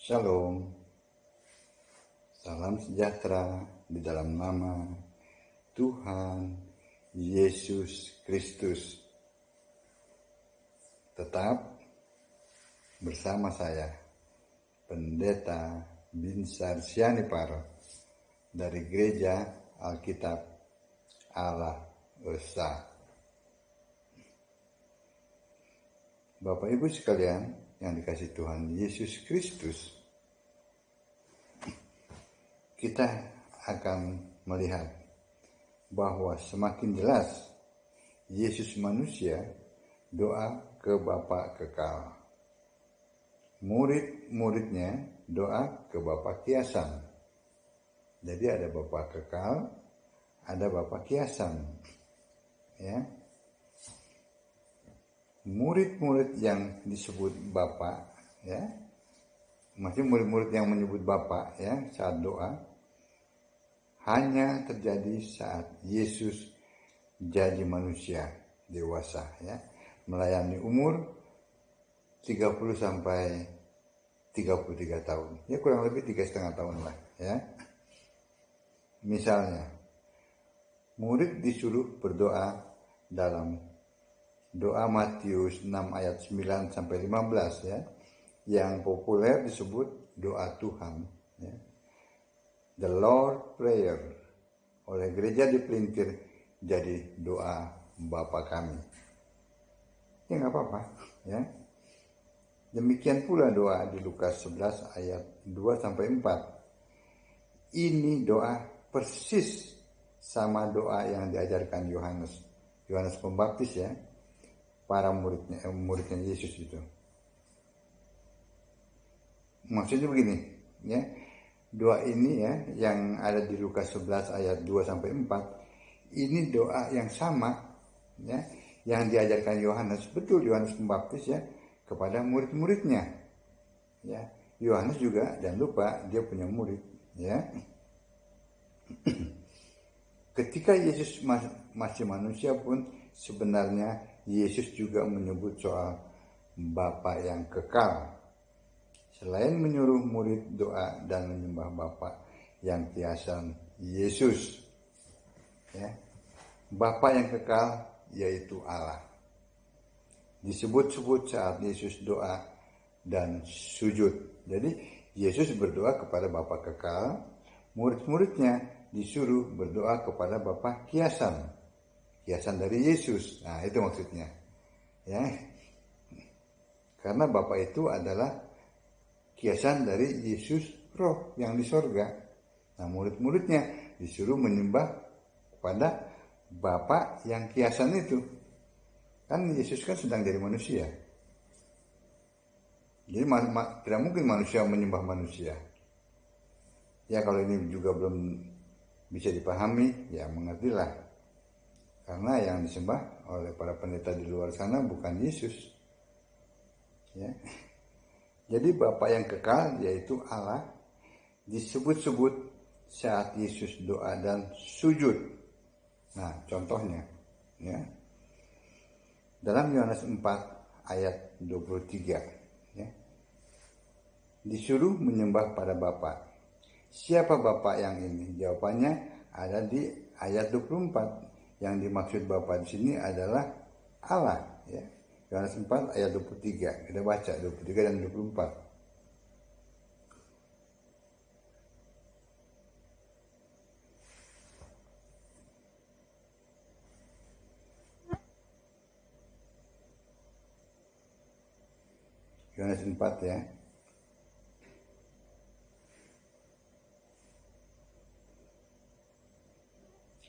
Shalom, salam sejahtera di dalam nama Tuhan Yesus Kristus. Tetap bersama saya, Pendeta Binsar Sianipar dari Gereja Alkitab Allah Esa. Bapak Ibu sekalian yang dikasihi Tuhan Yesus Kristus, kita akan melihat bahwa semakin jelas Yesus manusia doa ke Bapa kekal. Murid-muridnya doa ke Bapa kiasan. Jadi ada Bapa kekal, ada Bapa kiasan. Ya. Murid-murid yang disebut Bapa, ya. Maksudnya murid-murid yang menyebut Bapa, ya, saat doa hanya terjadi saat Yesus jadi manusia dewasa, ya, melayani umur 30 sampai 33 tahun. Ya kurang lebih 3,5 tahun lah, ya. Misalnya, murid disuruh berdoa dalam doa Matius 6 ayat 9 sampai 15, ya. Yang populer disebut doa Tuhan, ya. The Lord Prayer, oleh gereja dipelintir jadi doa Bapa kami. Ya nggak apa-apa, ya. Demikian pula doa di Lukas 11 ayat 2 sampai 4. Ini doa persis sama doa yang diajarkan Yohanes Pembaptis, ya, para muridnya Yesus itu. Maksudnya begini, ya. Doa ini, ya, yang ada di Lukas 11 ayat 2 sampai 4, ini doa yang sama, ya, yang diajarkan Yohanes Pembaptis, ya, kepada murid-muridnya. Ya, Yohanes juga jangan lupa dia punya murid, ya. Ketika Yesus masih manusia pun sebenarnya Yesus juga menyebut soal Bapa yang kekal. Selain menyuruh murid doa dan menyembah Bapa yang kiasan Yesus, ya, Bapa yang kekal yaitu Allah disebut-sebut saat Yesus doa dan sujud. Jadi Yesus berdoa kepada Bapa kekal, murid-muridnya disuruh berdoa kepada Bapa kiasan dari Yesus. Nah, itu maksudnya, ya. Karena Bapa itu adalah kiasan dari Yesus Roh yang di sorga. Nah, murid-muridnya disuruh menyembah kepada Bapa yang kiasan itu. Kan Yesus kan sedang jadi manusia. Jadi tidak mungkin manusia menyembah manusia. Ya kalau ini juga belum bisa dipahami, ya mengertilah. Karena yang disembah oleh para pendeta di luar sana bukan Yesus. Ya. Jadi Bapa yang kekal yaitu Allah disebut-sebut saat Yesus doa dan sujud. Nah, contohnya, ya. Dalam Yohanes 4 ayat 23, ya. Disuruh menyembah pada Bapa. Siapa Bapa yang ini? Jawabannya ada di ayat 24. Yang dimaksud Bapa di sini adalah Allah, ya. Yohanes 4 ayat 23. Kita baca 23 dan 24. Yohanes 4, ya.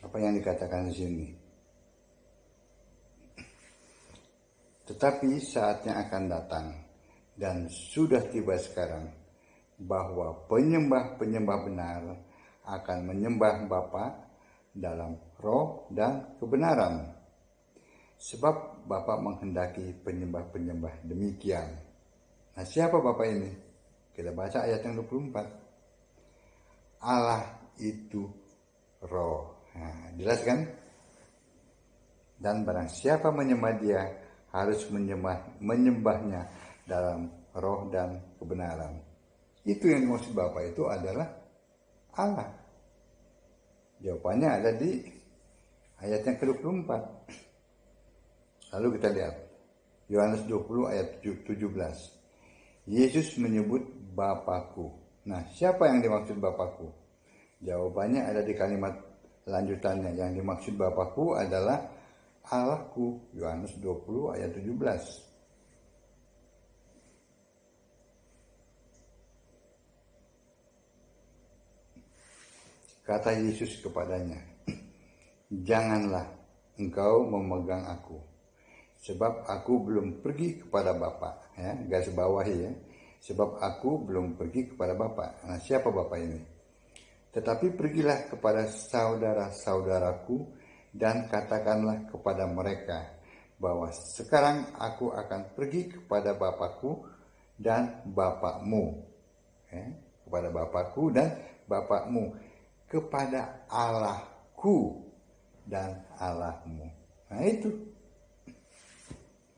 Apa yang dikatakan di sini? Tetapi saatnya akan datang dan sudah tiba sekarang bahwa penyembah-penyembah benar akan menyembah Bapa dalam roh dan kebenaran. Sebab Bapa menghendaki penyembah-penyembah demikian. Nah, siapa Bapa ini? Kita baca ayat yang 24. Allah itu roh. Nah, jelas kan? Dan barang siapa menyembah dia harus menyembahnya dalam roh dan kebenaran. Itu yang dimaksud Bapa itu adalah Allah. Jawabannya ada di ayat yang ke-24. Lalu kita lihat Yohanes 20 ayat 17. Yesus menyebut Bapakku. Nah, siapa yang dimaksud Bapakku? Jawabannya ada di kalimat lanjutannya. Yang dimaksud Bapakku adalah Allahku. Yohanes 20 ayat 17. Kata Yesus kepadanya, janganlah engkau memegang aku, sebab aku belum pergi kepada Bapa. Ya, garis bawahi ya. Sebab aku belum pergi kepada Bapa. Nah, siapa Bapa ini? Tetapi pergilah kepada saudara-saudaraku dan katakanlah kepada mereka bahwa sekarang aku akan pergi kepada Bapakku dan Bapakmu. Ya, kepada Bapakku dan Bapakmu, kepada Allahku dan Allahmu. Nah itu,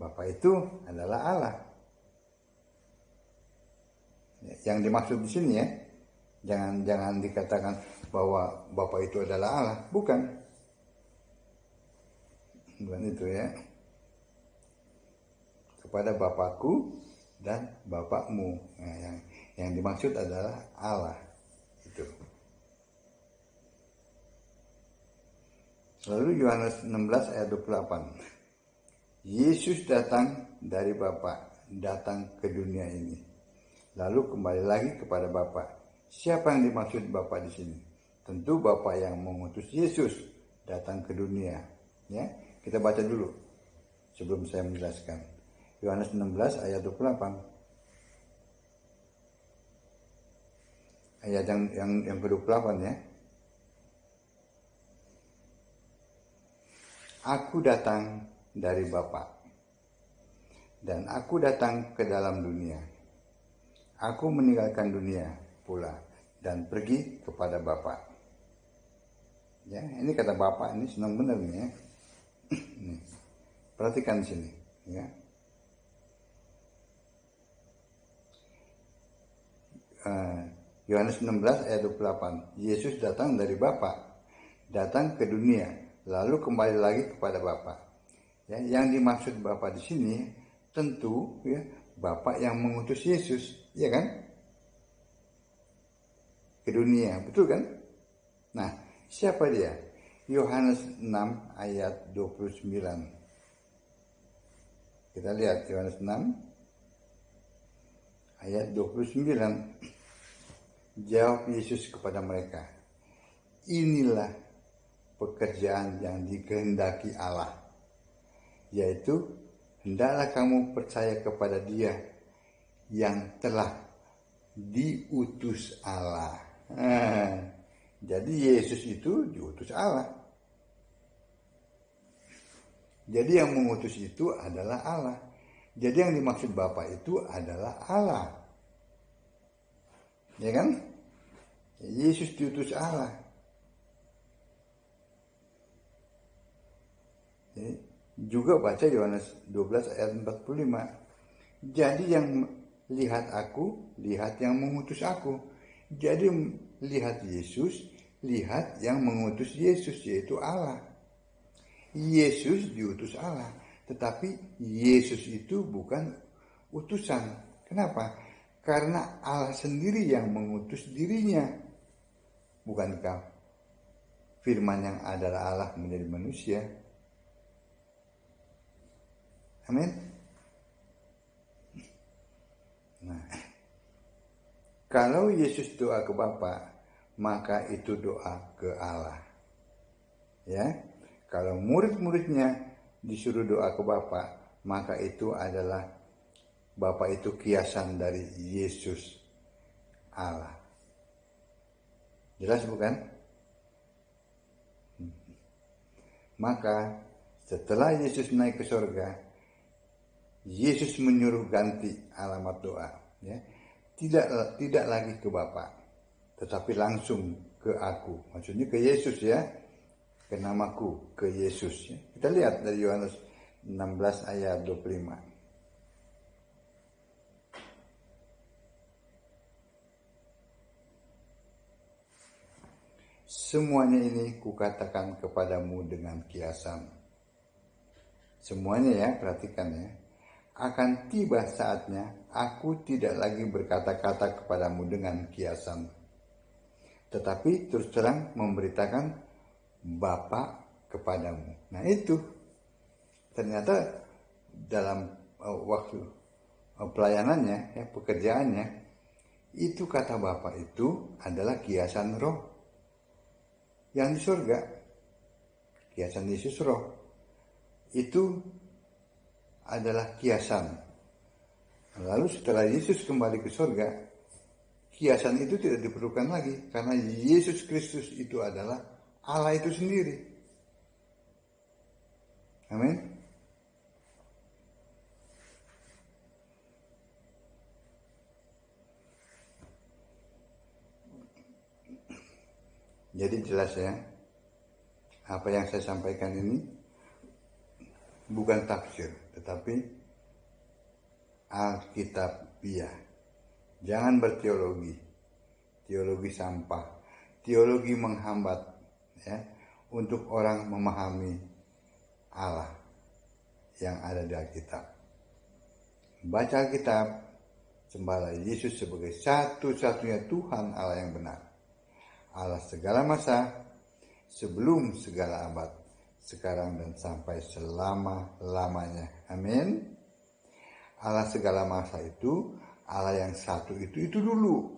Bapa itu adalah Allah. Yang dimaksud di sini ya, jangan dikatakan bahwa Bapa itu adalah Allah, bukan itu ya. Kepada Bapakku dan Bapakmu. Nah, yang dimaksud adalah Allah. Itu. Lalu Yohanes 16 ayat 28. Yesus datang dari Bapa, datang ke dunia ini. Lalu kembali lagi kepada Bapa. Siapa yang dimaksud Bapa di sini? Tentu Bapa yang mengutus Yesus datang ke dunia. Ya, kita baca dulu sebelum saya menjelaskan. Yohanes 16 ayat 28. Ayat yang ke-28 ya. Aku datang dari Bapa, dan aku datang ke dalam dunia. Aku meninggalkan dunia pula dan pergi kepada Bapa. Ya, ini kata Bapa ini senang benar nih ya. Nih, perhatikan di sini ya. Yohanes 16 ayat 28. Yesus datang dari Bapa, datang ke dunia, lalu kembali lagi kepada Bapa. Ya, yang dimaksud Bapa di sini tentu ya Bapa yang mengutus Yesus, ya kan? Ke dunia, betul kan? Nah, siapa dia? Yohanes 6 ayat 29. Kita lihat Yohanes 6 ayat 29. Jawab Yesus kepada mereka, inilah pekerjaan yang dikehendaki Allah, yaitu hendaklah kamu percaya kepada Dia yang telah diutus Allah. Jadi Yesus itu diutus Allah. Jadi yang mengutus itu adalah Allah. Jadi yang dimaksud Bapa itu adalah Allah. Ya kan? Yesus diutus Allah. Jadi, juga baca Yohanes 12 ayat 45. Jadi yang lihat aku, lihat yang mengutus aku. Jadi lihat Yesus, lihat yang mengutus Yesus, yaitu Allah. Yesus diutus Allah, tetapi Yesus itu bukan utusan. Kenapa? Karena Allah sendiri yang mengutus dirinya. Bukankah firman yang adalah Allah menjadi manusia? Amin. Nah, kalau Yesus doa ke Bapa, maka itu doa ke Allah. Ya, kalau murid-muridnya disuruh doa ke Bapa, maka itu adalah Bapa itu kiasan dari Yesus Allah. Jelas bukan? Maka setelah Yesus naik ke surga, Yesus menyuruh ganti alamat doa. Ya. Tidak lagi ke Bapa, tetapi langsung ke aku. Maksudnya ke Yesus ya, ke namaku, ke Yesus. Ya. Kita lihat dari Yohanes 16 ayat 25. semuanya ini kukatakan kepadamu dengan kiasan. Semuanya ya, perhatikan ya. Akan tiba saatnya aku tidak lagi berkata-kata kepadamu dengan kiasan, tetapi terus terang memberitakan Bapa kepadamu. Nah itu ternyata dalam waktu pelayanannya, ya, pekerjaannya, itu kata Bapa itu adalah kiasan roh yang di surga. Kiasan Yesus roh itu adalah kiasan. Lalu setelah Yesus kembali ke surga, kiasan itu tidak diperlukan lagi karena Yesus Kristus itu adalah Allah itu sendiri. Amin. Jadi jelas ya, apa yang saya sampaikan ini bukan tafsir, tetapi Alkitabiah. Jangan berteologi, teologi sampah, teologi menghambat ya, untuk orang memahami Allah yang ada di Alkitab. Baca Alkitab, sembahlah Yesus sebagai satu-satunya Tuhan Allah yang benar. Allah segala masa, sebelum segala abad, sekarang dan sampai selama-lamanya. Amin. Allah segala masa itu, Allah yang satu itu dulu,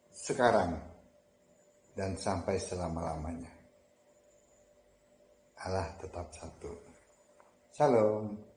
sekarang, dan sampai selama-lamanya. Allah tetap satu. Shalom.